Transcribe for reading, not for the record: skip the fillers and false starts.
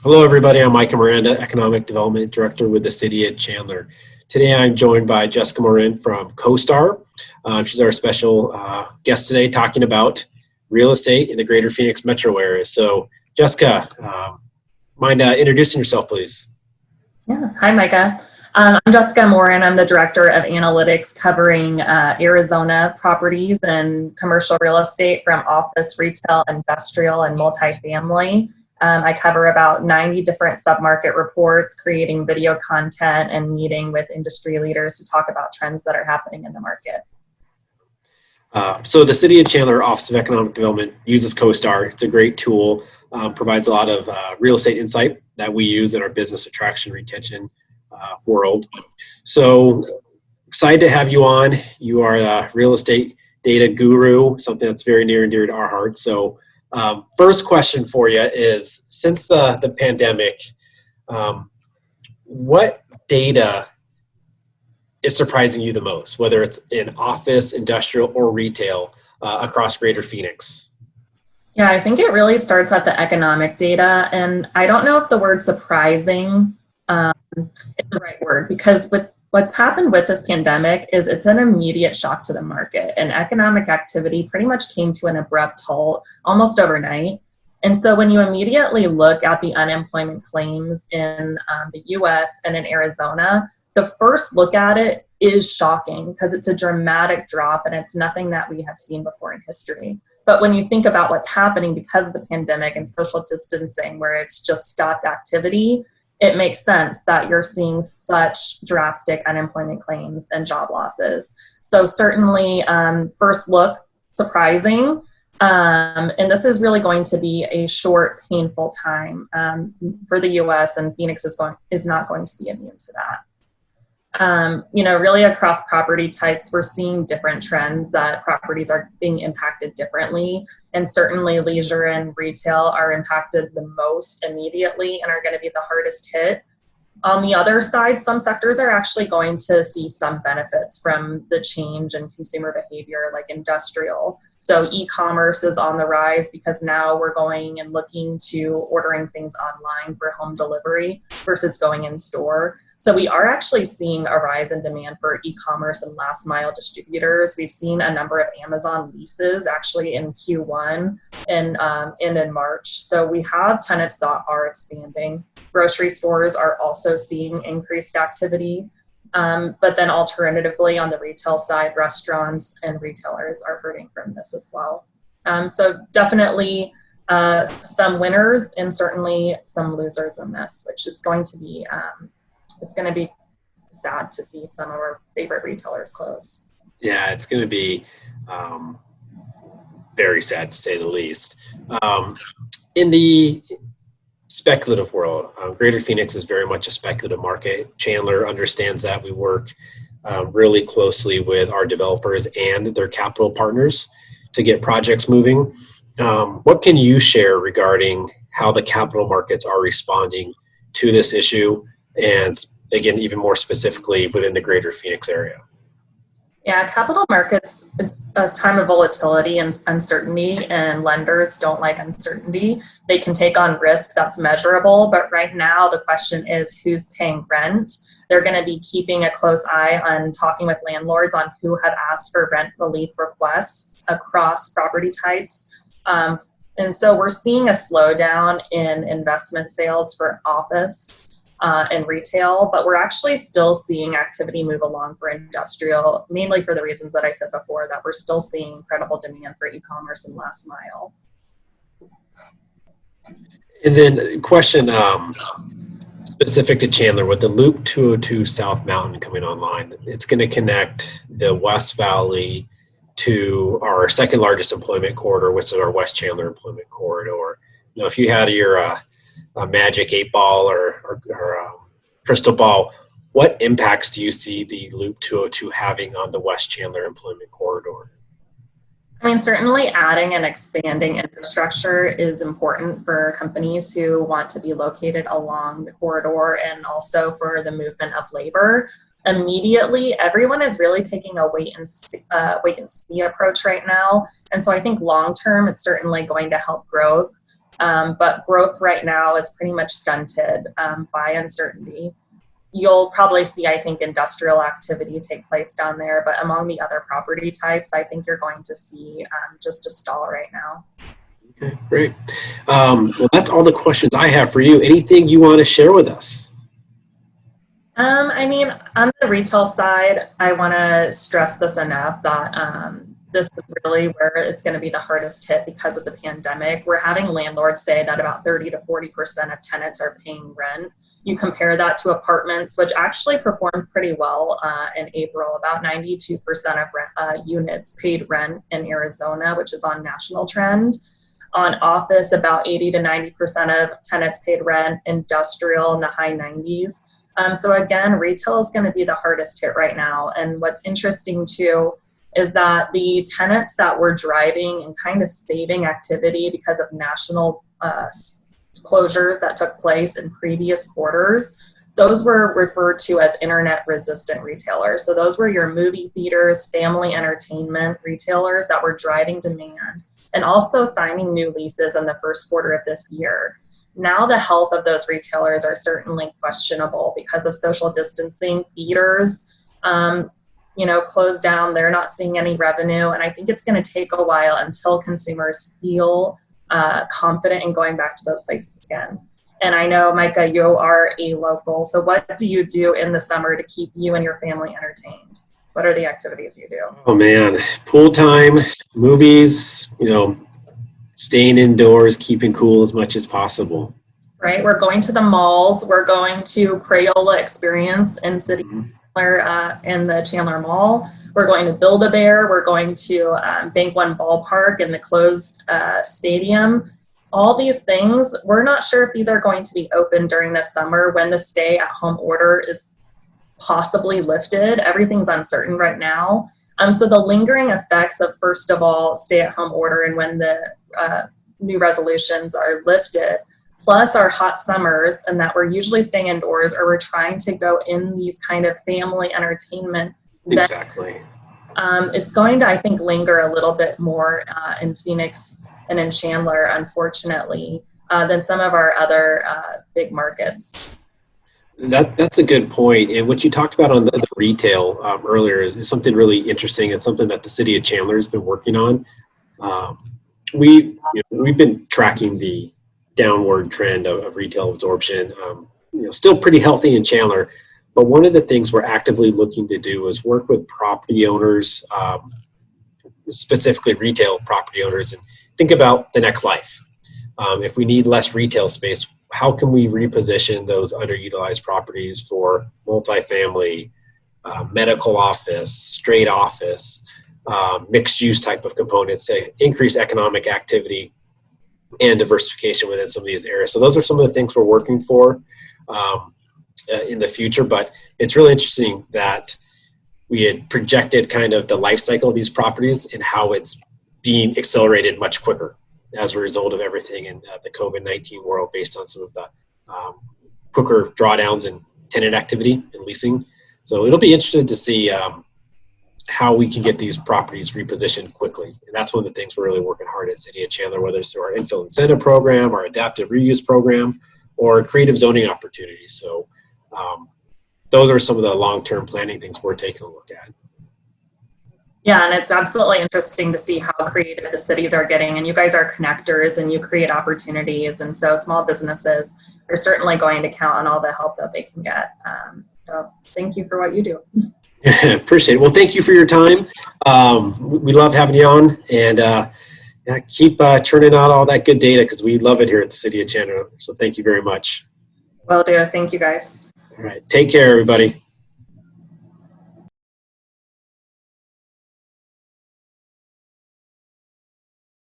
Hello, everybody. I'm Micah, Miranda, Economic Development Director with the City of Chandler. Today, I'm joined by Jessica Morin from CoStar. She's our special guest today, talking about real estate in the Greater Phoenix metro area. So, Jessica, mind introducing yourself, please? Yeah. Hi, Micah. I'm Jessica Morin. I'm the Director of Analytics covering Arizona properties and commercial real estate from office, retail, industrial, and multifamily. I cover about 90 different submarket reports, creating video content and meeting with industry leaders to talk about trends that are happening in the market. So the City of Chandler Office of Economic Development uses CoStar. It's a great tool, provides a lot of real estate insight that we use in our business attraction retention world. So excited to have you on. You are a real estate data guru, something that's very near and dear to our hearts. So first question for you is, since the pandemic, what data is surprising you the most, whether it's in office, industrial, or retail across Greater Phoenix? Yeah, I think it really starts at the economic data. And I don't know if the word surprising is the right word, because with what's happened with this pandemic is it's an immediate shock to the market, and economic activity pretty much came to an abrupt halt almost overnight. And so when you immediately look at the unemployment claims in the US and in Arizona, the first look at it is shocking because it's a dramatic drop and it's nothing that we have seen before in history. But when you think about what's happening because of the pandemic and social distancing, where it's just stopped activity, it makes sense that you're seeing such drastic unemployment claims and job losses. So certainly, first look, surprising. And this is really going to be a short, painful time for the US, and Phoenix is not going to be immune to that. Really across property types, we're seeing different trends that properties are being impacted differently. And certainly leisure and retail are impacted the most immediately and are going to be the hardest hit. On the other side, some sectors are actually going to see some benefits from the change in consumer behavior, like industrial. So e-commerce is on the rise because now we're going and looking to ordering things online for home delivery versus going in store. So we are actually seeing a rise in demand for e-commerce and last mile distributors. We've seen a number of Amazon leases actually in Q1 and in March. So we have tenants that are expanding. Grocery stores are also seeing increased activity. But then alternatively on the retail side, restaurants and retailers are hurting from this as well. So definitely some winners and certainly some losers in this, which is going to be, it's going to be sad to see some of our favorite retailers close. Yeah, it's going to be very sad, to say the least. In the speculative world, Greater Phoenix is very much a speculative market. Chandler understands that. We work really closely with our developers and their capital partners to get projects moving. What can you share regarding how the capital markets are responding to this issue, and again, even more specifically within the Greater Phoenix area? Yeah, capital markets, it's a time of volatility and uncertainty, and lenders don't like uncertainty. They can take on risk that's measurable, but right now the question is who's paying rent. They're going to be keeping a close eye on talking with landlords on who have asked for rent relief requests across property types. And so we're seeing a slowdown in investment sales for office and retail, but we're actually still seeing activity move along for industrial, mainly for the reasons that I said before, that we're still seeing incredible demand for e-commerce and last mile. And then question specific to Chandler, with the Loop 202 South Mountain coming online, it's going to connect the West Valley to our second largest employment corridor, which is our West Chandler employment corridor. If you had your a magic 8-ball or crystal ball, what impacts do you see the Loop 202 having on the West Chandler employment corridor? I mean, certainly adding and expanding infrastructure is important for companies who want to be located along the corridor, and also for the movement of labor. Immediately, everyone is really taking a wait and see approach right now. And so I think long term, it's certainly going to help growth. But growth right now is pretty much stunted by uncertainty. You'll probably see, I think, industrial activity take place down there, but among the other property types, I think you're going to see just a stall right now. Okay, great. Well, that's all the questions I have for you. Anything you want to share with us? I mean, on the retail side, I want to stress this enough that this is really where it's going to be the hardest hit because of the pandemic. We're having landlords say that about 30 to 40% of tenants are paying rent. You compare that to apartments, which actually performed pretty well in April. About 92% of units paid rent in Arizona, which is on national trend. On office, about 80 to 90% of tenants paid rent. Industrial in the high 90s. So again, retail is going to be the hardest hit right now. And what's interesting too is that the tenants that were driving and kind of saving activity because of national closures that took place in previous quarters, those were referred to as internet resistant retailers. So those were your movie theaters, family entertainment retailers that were driving demand and also signing new leases in the first quarter of this year. Now the health of those retailers are certainly questionable because of social distancing. Theaters, closed down. They're not seeing any revenue. And I think it's going to take a while until consumers feel confident in going back to those places again. And I know, Micah, you are a local. So what do you do in the summer to keep you and your family entertained? What are the activities you do? Oh man, pool time, movies, staying indoors, keeping cool as much as possible. Right. We're going to the malls. We're going to Crayola Experience in City in the Chandler Mall. We're going to Build-A-Bear. We're going to Bank One Ballpark in the closed stadium. All these things, we're not sure if these are going to be open during the summer when the stay-at-home order is possibly lifted. Everything's uncertain right now. So the lingering effects of, first of all, stay-at-home order and when the new resolutions are lifted, plus our hot summers and that we're usually staying indoors or we're trying to go in these kind of family entertainment. Exactly. It's going to, I think, linger a little bit more in Phoenix and in Chandler, unfortunately, than some of our other big markets. That's a good point. And what you talked about on the retail earlier is something really interesting. It's something that the city of Chandler has been working on. We've been tracking the downward trend of retail absorption, still pretty healthy in Chandler. But one of the things we're actively looking to do is work with property owners, specifically retail property owners, and think about the next life. If we need less retail space, how can we reposition those underutilized properties for multifamily, medical office, straight office, mixed use type of components to increase economic activity and diversification within some of these areas. So those are some of the things we're working for in the future, but it's really interesting that we had projected kind of the life cycle of these properties and how it's being accelerated much quicker as a result of everything in the COVID-19 world based on some of the quicker drawdowns in tenant activity and leasing. So it'll be interesting to see how we can get these properties repositioned quickly. And that's one of the things we're really working hard at City of Chandler, whether it's through our infill incentive program, our adaptive reuse program, or creative zoning opportunities. So those are some of the long-term planning things we're taking a look at. Yeah, and it's absolutely interesting to see how creative the cities are getting. And you guys are connectors and you create opportunities. And so small businesses are certainly going to count on all the help that they can get. So thank you for what you do. Appreciate it. Well, thank you for your time. We love having you on, and keep churning out all that good data because we love it here at the City of Chandler. So thank you very much. Will do. Thank you, guys. All right. Take care, everybody.